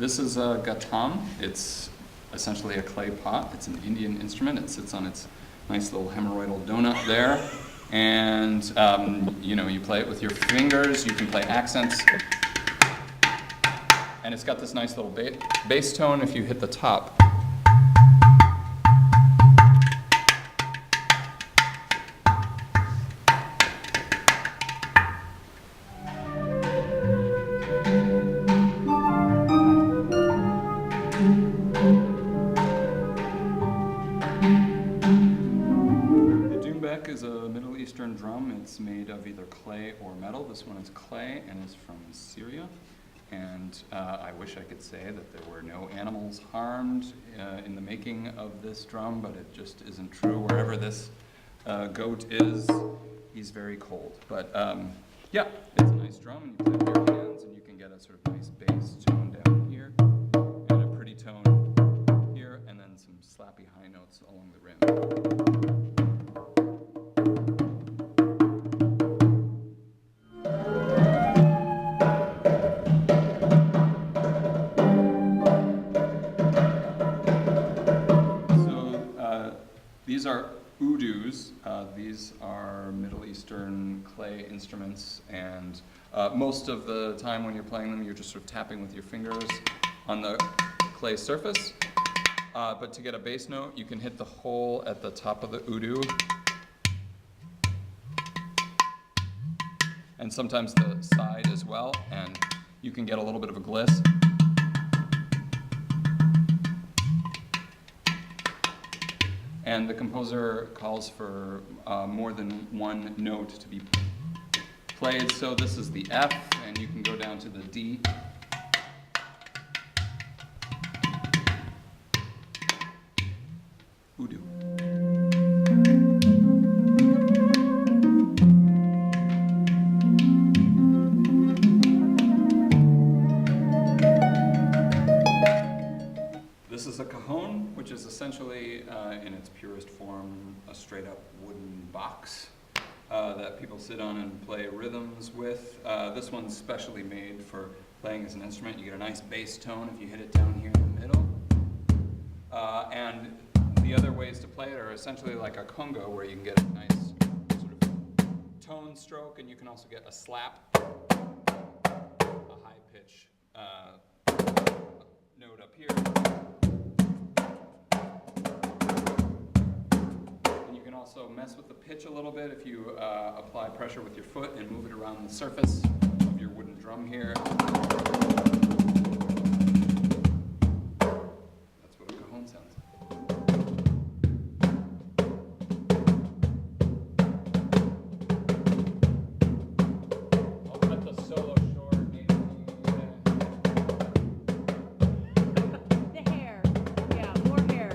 This is a gatam. It's essentially a clay pot. It's an Indian instrument. It sits on its nice little hemorrhoidal donut there. And you play it with your fingers. You can play accents. And it's got this nice little bass tone if you hit the top. Is a Middle Eastern drum. It's made of either clay or metal. This one is clay and is from Syria. And I wish I could say that there were no animals harmed in the making of this drum, but it just isn't true. Wherever this goat is, he's very cold. But yeah, it's a nice drum, and you play with your hands, and you can get a sort of nice bass tone down here, and a pretty tone here, and then some slappy high notes along the rim. These are udus. These are Middle Eastern clay instruments, and most of the time when you're playing them, you're just sort of tapping with your fingers on the clay surface. But to get a bass note, you can hit the hole at the top of the udu, and sometimes the side as well, and you can get a little bit of a gliss. And the composer calls for more than one note to be played. So this is the F, and you can go down to the D. Udu. This is a cajon, which is essentially, in its purest form, a straight-up wooden box that people sit on and play rhythms with. This one's specially made for playing as an instrument. You get a nice bass tone if you hit it down here in the middle. And the other ways to play it are essentially like a conga, where you can get a nice sort of tone stroke, and you can also get a slap, a high pitch note up here. Also mess with the pitch a little bit if you apply pressure with your foot and move it around the surface of your wooden drum here. That's what a cajon sounds like. I'll cut the solo short, maybe. The hair. Yeah, more hair.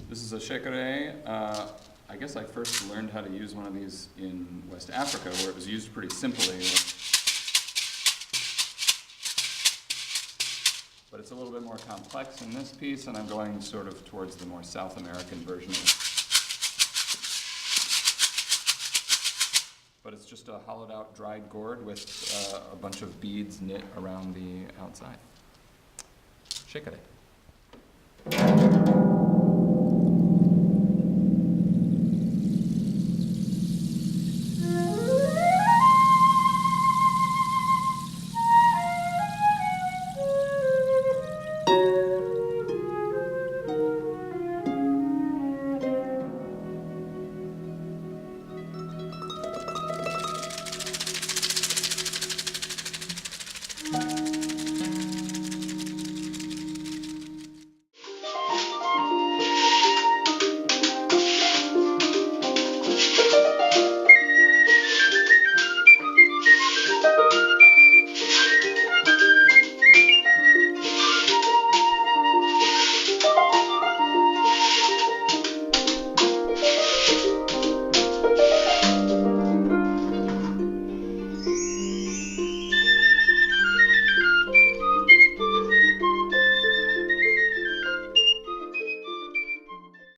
This is a shekere. I guess I first learned how to use one of these in West Africa, where it was used pretty simply. But it's a little bit more complex in this piece, and I'm going sort of towards the more South American version of it. But it's just a hollowed out dried gourd with a bunch of beads knit around the outside. Shekere.